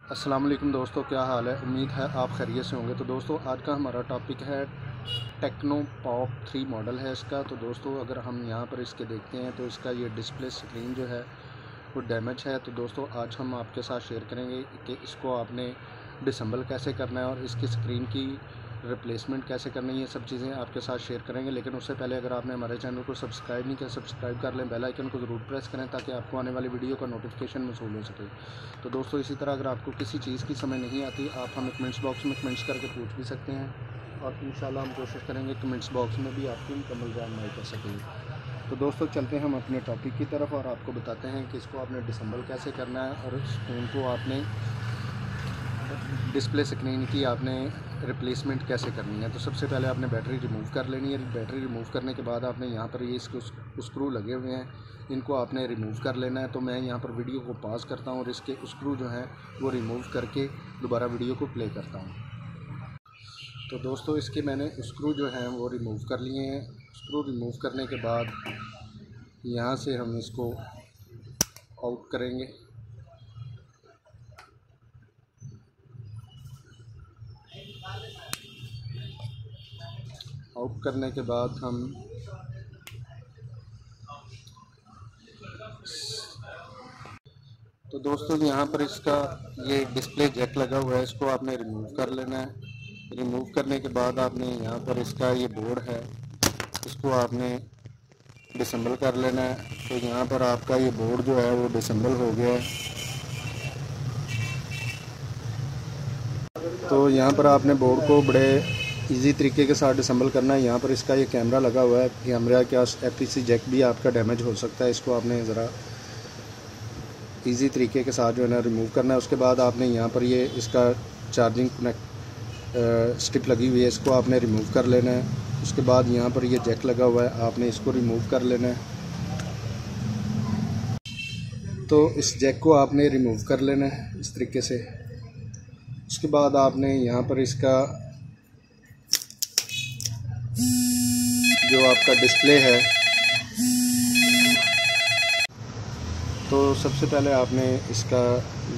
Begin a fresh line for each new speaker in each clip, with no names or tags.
अस्सलाम वालेकुम दोस्तों, क्या हाल है। उम्मीद है आप खैरियत से होंगे। तो दोस्तों आज का हमारा टॉपिक है टेक्नो पॉप 3 मॉडल है इसका। तो दोस्तों अगर हम यहाँ पर इसके देखते हैं तो इसका ये डिस्प्ले स्क्रीन जो है वो डैमेज है। तो दोस्तों आज हम आपके साथ शेयर करेंगे कि इसको आपने डिसेंबल कैसे करना है और इसकी स्क्रीन की रिप्लेसमेंट कैसे करनी है। ये सब चीज़ें आपके साथ शेयर करेंगे। लेकिन उससे पहले अगर आपने हमारे चैनल को सब्सक्राइब नहीं किया, सब्सक्राइब कर लें, बेल आइकन को ज़रूर प्रेस करें ताकि आपको आने वाली वीडियो का नोटिफिकेशन मौसूल हो सके। तो दोस्तों इसी तरह अगर आपको किसी चीज़ की समझ नहीं आती, आप हमें कमेंट्स बॉक्स में कमेंट्स करके पूछ भी सकते हैं और इंशाल्लाह हम कोशिश करेंगे कमेंट्स बॉक्स में भी आपकी मुकम्मल जानकारी कर सकेंगे। तो दोस्तों चलते हैं हम अपने टॉपिक की तरफ और आपको बताते हैं कि इसको आपने डिसेंबल कैसे करना है और फ़ोन को आपने डिस्प्ले स्क्रीन की आपने रिप्लेसमेंट कैसे करनी है। तो सबसे पहले आपने बैटरी रिमूव कर लेनी है। बैटरी रिमूव करने के बाद आपने यहाँ पर ये इसके स्क्रू लगे हुए हैं, इनको आपने रिमूव कर लेना है। तो मैं यहाँ पर वीडियो को पॉज करता हूँ और इसके स्क्रू जो हैं वो रिमूव करके दोबारा वीडियो को प्ले करता हूँ। तो दोस्तों इसके मैंने स्क्रू जो हैं वो रिमूव कर लिए हैं। स्क्रू रिमूव करने के बाद यहाँ से हम इसको आउट करेंगे। आउट करने के बाद हम तो दोस्तों यहाँ पर इसका ये डिस्प्ले जैक लगा हुआ है, इसको आपने रिमूव कर लेना है। रिमूव करने के बाद आपने यहाँ पर इसका ये बोर्ड है, इसको आपने डिसेंबल कर लेना है। तो यहाँ पर आपका ये बोर्ड जो है वो डिसेंबल हो गया है। तो यहाँ पर आपने बोर्ड को बड़े इजी तरीके के साथ डिसेंबल करना है। यहाँ पर इसका ये कैमरा लगा हुआ है, कैमरा का एपीसी जैक भी आपका डैमेज हो सकता है, इसको आपने ज़रा इजी तरीके के साथ जो है ना रिमूव करना है। उसके बाद आपने यहाँ पर ये इसका चार्जिंग कनेक्ट स्ट्रिप लगी हुई है, इसको आपने रिमूव कर लेना है। उसके बाद यहाँ पर ये जैक लगा हुआ है, आपने इसको रिमूव कर लेना है। तो इस जैक को आपने रिमूव कर लेना है इस तरीके से। उसके बाद आपने यहाँ पर इसका जो आपका डिस्प्ले है, तो सबसे पहले आपने इसका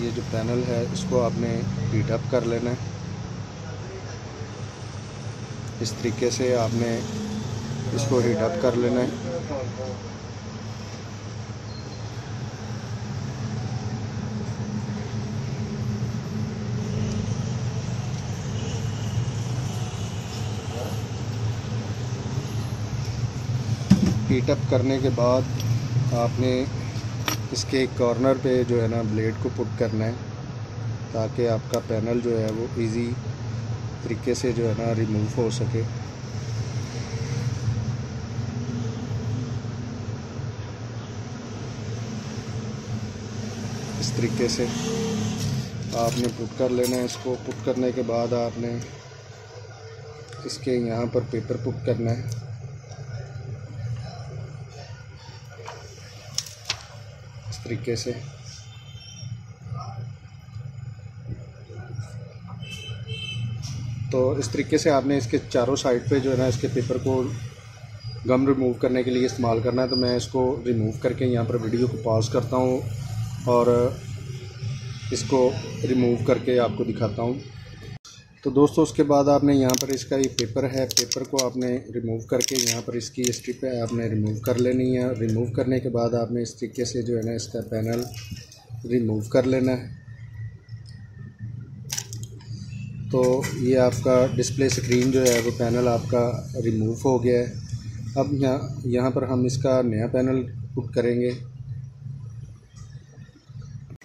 ये जो पैनल है इसको आपने हीट अप कर लेना है। इस तरीके से आपने इसको हीट अप कर लेना है। हीट अप करने के बाद आपने इसके कॉर्नर पे जो है ना ब्लेड को पुट करना है ताकि आपका पैनल जो है वो इजी तरीके से जो है ना रिमूव हो सके। इस तरीके से आपने पुट कर लेना है। इसको पुट करने के बाद आपने इसके यहाँ पर पेपर पुट करना है। इस तरीके से तो इस तरीके से आपने इसके चारों साइड पे जो है ना इसके पेपर को गम रिमूव करने के लिए इस्तेमाल करना है। तो मैं इसको रिमूव करके यहाँ पर वीडियो को पॉज करता हूँ और इसको रिमूव करके आपको दिखाता हूँ। तो दोस्तों उसके बाद आपने यहाँ पर इसका ये पेपर है, पेपर को आपने रिमूव करके यहाँ पर इसकी ये स्ट्रिप है आपने रिमूव कर लेनी है। रिमूव करने के बाद आपने इस तरीके से जो है ना इसका पैनल रिमूव कर लेना है। तो ये आपका डिस्प्ले स्क्रीन जो है वो पैनल आपका रिमूव हो गया है। अब यहाँ पर हम इसका नया पैनल पुट करेंगे।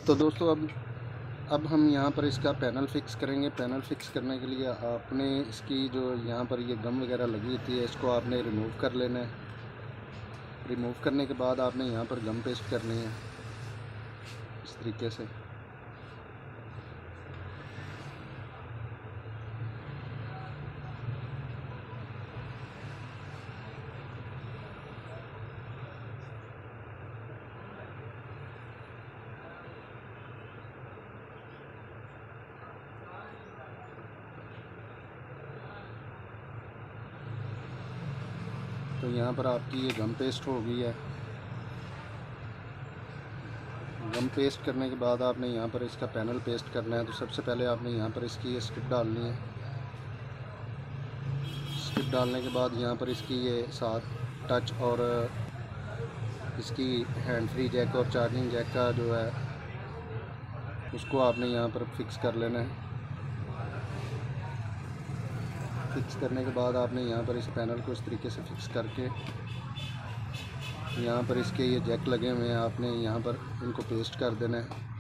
तो दोस्तों अब हम यहाँ पर इसका पैनल फ़िक्स करेंगे। पैनल फ़िक्स करने के लिए आपने इसकी जो यहाँ पर ये गम वगैरह लगी होती है इसको आपने रिमूव कर लेना है। रिमूव करने के बाद आपने यहाँ पर गम पेस्ट करनी है इस तरीके से। तो यहाँ पर आपकी ये गम पेस्ट हो गई है। गम पेस्ट करने के बाद आपने यहाँ पर इसका पैनल पेस्ट करना है। तो सबसे पहले आपने यहाँ पर इसकी ये स्ट्रिप डालनी है। स्ट्रिप डालने के बाद यहाँ पर इसकी ये साथ टच और इसकी हैंड फ्री जैक और चार्जिंग जैक का जो है उसको आपने यहाँ पर फिक्स कर लेना है। फिक्स करने के बाद आपने यहाँ पर इस पैनल को इस तरीके से फिक्स करके यहाँ पर इसके ये जैक लगे हुए हैं, आपने यहाँ पर इनको पेस्ट कर देना है।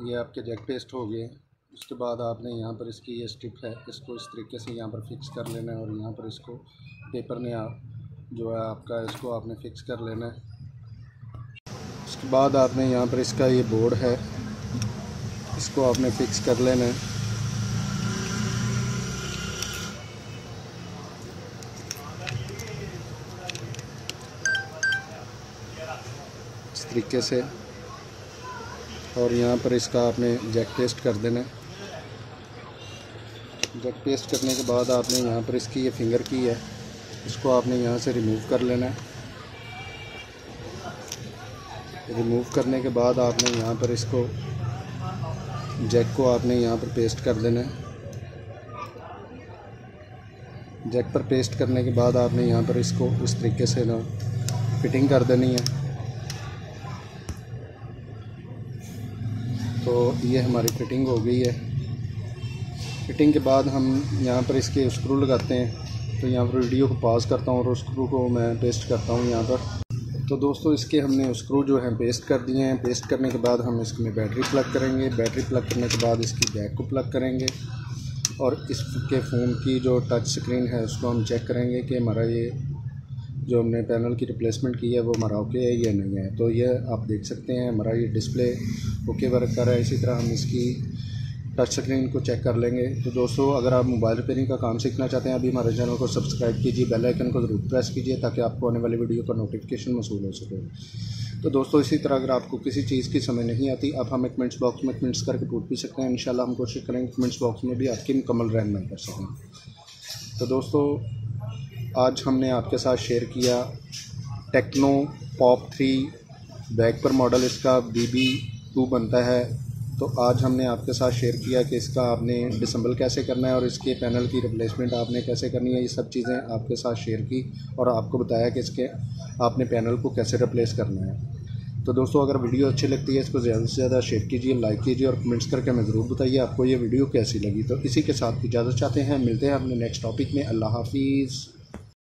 ये आपके जैक पेस्ट हो गए। उसके बाद आपने यहाँ पर इसकी ये स्ट्रिप है, इसको इस तरीके से यहाँ पर फिक्स कर लेना है और यहाँ पर इसको पेपर ने जो है आपका इसको आपने फिक्स कर लेना है। उसके बाद आपने यहाँ पर इसका ये बोर्ड है, इसको आपने फिक्स कर लेना है। इस तरीके से, और यहाँ पर इसका आपने जैक पेस्ट कर देना है। जैक पेस्ट करने के बाद आपने यहाँ पर इसकी ये फिंगर की है, इसको आपने यहाँ से रिमूव कर लेना है। रिमूव करने के बाद आपने यहाँ पर इसको जैक को आपने यहाँ पर पेस्ट कर देना है। जैक पर पेस्ट करने के बाद आपने यहाँ पर इसको इस तरीके से ना फिटिंग कर देनी है। तो ये हमारी फिटिंग हो गई है। फिटिंग के बाद हम यहाँ पर इसके स्क्रू लगाते हैं। तो यहाँ पर वीडियो को पॉज करता हूँ और स्क्रू को मैं पेस्ट करता हूँ यहाँ पर। तो दोस्तों इसके हमने स्क्रू जो है पेस्ट कर दिए हैं। पेस्ट करने के बाद हम इसमें बैटरी प्लग करेंगे। बैटरी प्लग करने के बाद इसकी जैक को प्लग करेंगे और इसके फ़ोन की जो टच स्क्रीन है उसको हम चेक करेंगे कि हमारा ये जो हमने पैनल की रिप्लेसमेंट की है वो हमारा ओके है या नहीं है। तो ये आप देख सकते हैं हमारा ये डिस्प्ले ओके वर्क कर रहा है। इसी तरह हम इसकी टच स्क्रीन को चेक कर लेंगे। तो दोस्तों अगर आप मोबाइल रिपेयरिंग का काम सीखना चाहते हैं अभी हमारे चैनल को सब्सक्राइब कीजिए, बेल आइकन को ज़रूर प्रेस कीजिए ताकि आपको आने वाली वीडियो का नोटिफिकेशन मौसूल हो सके। तो दोस्तों इसी तरह अगर आपको किसी चीज़ की समझ नहीं आती आप हमें कमेंट्स बॉक्स में कमेंट्स करके पूछ भी सकते हैं। इंशाल्लाह हम कोशिश करेंगे कमेंट्स बॉक्स में भी आपकी मुकम्मल रहनुमाई कर सकें। तो दोस्तों आज हमने आपके साथ शेयर किया टेक्नो पॉप 3 बैक पर मॉडल, इसका BB2 बनता है। तो आज हमने आपके साथ शेयर किया कि इसका आपने डिसेंबल कैसे करना है और इसके पैनल की रिप्लेसमेंट आपने कैसे करनी है। ये सब चीज़ें आपके साथ शेयर की और आपको बताया कि इसके आपने पैनल को कैसे रिप्लेस करना है। तो दोस्तों अगर वीडियो अच्छी लगती है इसको ज़्यादा से ज़्यादा शेयर कीजिए, लाइक कीजिए और कमेंट्स करके हमें ज़रूर बताइए आपको ये वीडियो कैसी लगी। तो इसी के साथ इजाज़त चाहते हैं, मिलते हैं अपने नेक्स्ट टॉपिक में। अल्लाह हाफिज़।